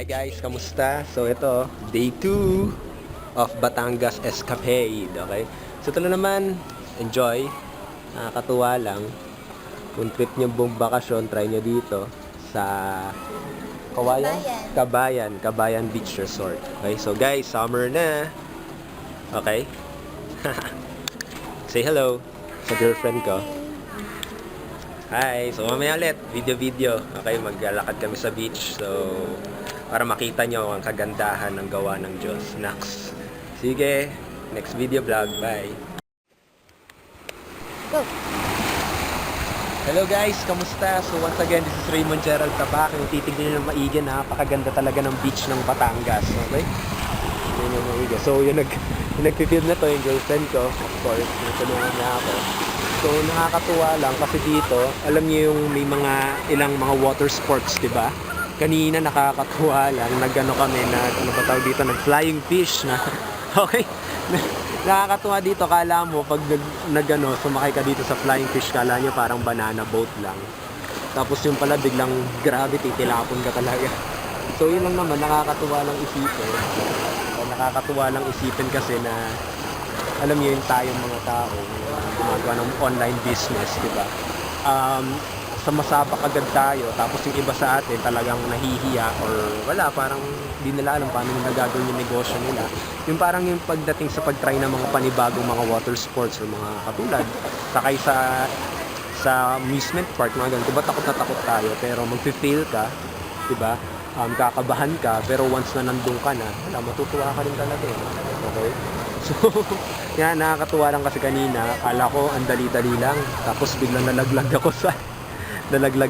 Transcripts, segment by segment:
Hi guys, kamusta? So ito, day 2 of Batangas Escapade, okay? So ito na naman, enjoy. Nakakatuwa lang. Kung trip nyo buong bakasyon, try nyo dito sa Kabayan Beach Resort. Okay, so guys, summer na. Okay? Say hello sa girlfriend ko. Hi! So mamaya ulit, video. Okay, maglalakad kami sa beach. So, para makita nyo ang kagandahan ng gawa ng Diyos. Next. Sige, next video vlog. Bye! Go! Hello guys, kamusta? So once again, this is Raymond Gerald Tabac. Kung titignan nyo ng maigi, napakaganda talaga ng beach ng Batangas. Okay? Yun yung maigi. So yung nagpipilm na to, yung girlfriend ko. Of course, natulungan niya ako. So nakakatuwa lang kasi dito, alam niyo yung may ilang mga water sports, di ba? Kanina nakakatuwa lang, nag-ano kami, nag-flying fish na, okay? Nakakatuwa dito, kala mo, pag sumakay ka dito sa flying fish, kala nyo parang banana boat lang. Tapos yung pala, biglang gravity, tilapon ka talaga. So yun lang naman, nakakatuwa lang isipin kasi na, alam niyo yung tayong mga tao, gumagawa ng online business, di ba? Sa masabak agad tayo, tapos yung iba sa atin talagang nahihiya or wala, parang di nila alam paano nila gagawin yung negosyo nila. Yung parang yung pagdating sa pag-try ng mga panibagong mga water sports o mga katulad, sakay sa amusement park, mga ganun. Diba takot na takot tayo, pero mag-fail ka, diba? Kakabahan ka, pero once na nandun ka na, wala, matutuwa ka rin talaga eh. Okay? So, yan, nakakatuwa lang kasi kanina, akala ko ang dali-dali lang, tapos biglang nalaglag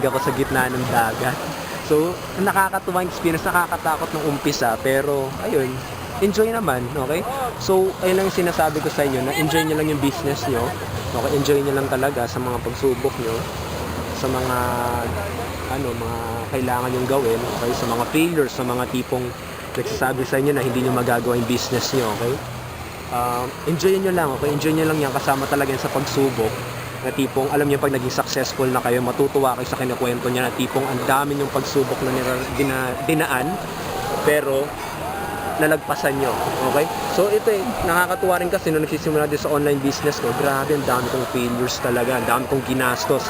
ako sa gitna ng dagat. So, nakakatuwa yung experience, nakakatakot ng umpisa, pero ayun, enjoy naman, okay? So, ayun lang yung sinasabi ko sa inyo, na enjoy nyo lang yung business nyo, okay? Enjoy nyo lang talaga sa mga pagsubok nyo, sa mga mga kailangan yung gawin, okay? Sa mga failures, sa mga tipong nagsasabi sa inyo na hindi nyo magagawa yung business nyo, okay? Enjoy nyo lang, okay? Enjoy nyo lang yan, kasama talaga yan sa pagsubok, na tipong, alam niyo pag naging successful na kayo, matutuwa kayo sa kinukwento niya na tipong ang dami yung pagsubok na dinaan, pero nalagpasan nyo, okay? So ito nakakatuwa rin kasi nung nagsisimula din sa online business ko, grabe, ang dami kong failures talaga, ang dami kong ginastos.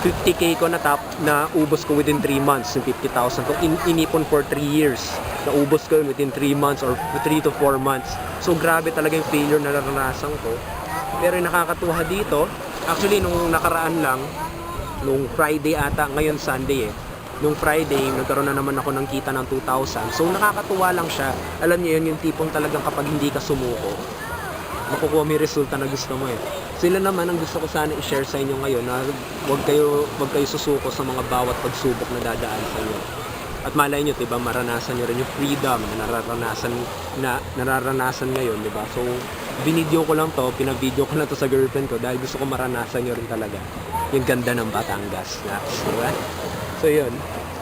50k ko na ubos ko within 3 months, yung 50,000 ko, inipon for 3 years, naubos ko within 3 months or 3 to 4 months. So grabe talaga yung failure na naranasan ko. Pero yung nakakatuwa dito, actually, nung nakaraan lang, nung Friday ata, ngayon Sunday nung Friday, nagkaroon na naman ako ng kita ng 2,000. So, nakakatuwa lang siya. Alam niyo yun, yung tipong talagang kapag hindi ka sumuko, makukuha mo yung resulta na gusto mo Sila naman, ang gusto ko sana i-share sa inyo ngayon, na wag kayo susuko sa mga bawat pagsubok na dadaan sa inyo. At malay nyo, diba, maranasan nyo rin yung freedom na nararanasan ngayon, diba? So, binidyo ko lang to, pinabidyo ko lang to sa girlfriend ko dahil gusto ko maranasan nyo rin talaga yung ganda ng Batangas. Diba? So, yun.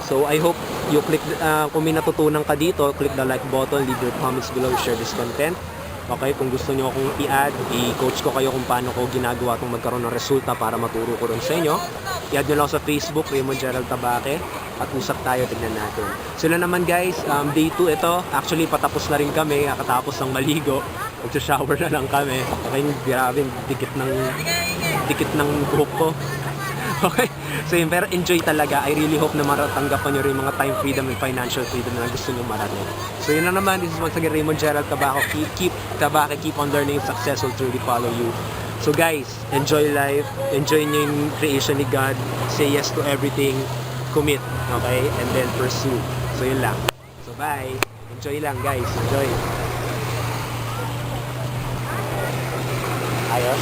So, I hope you click, kung may natutunan ka dito, click the like button, leave your comments below, share this content. Okay, kung gusto nyo akong i-add, i-coach ko kayo kung paano ko ginagawa itong magkaroon ng resulta para maturo ko rin sa inyo. I-add nyo lang sa Facebook, Raymond Gerald Tabac, at usap tayo, tignan natin. Sila naman guys, day 2 ito. Actually, patapos na rin kami, katapos ng maligo. Mag-shower na lang kami. Okay, grabe, dikit ng buhok ko. Okay, so yun, pero enjoy talaga. I really hope na maratanggapan nyo rin mga time freedom and financial freedom na gusto nyo marating. So yun na naman, this is once again Raymond Gerald Tabac. Keep on learning, success will truly follow you. So guys, enjoy life, enjoy nyo yung creation ni God, say yes to everything, commit, okay, and then pursue. So yun lang. So bye, enjoy lang guys, enjoy. Ayos.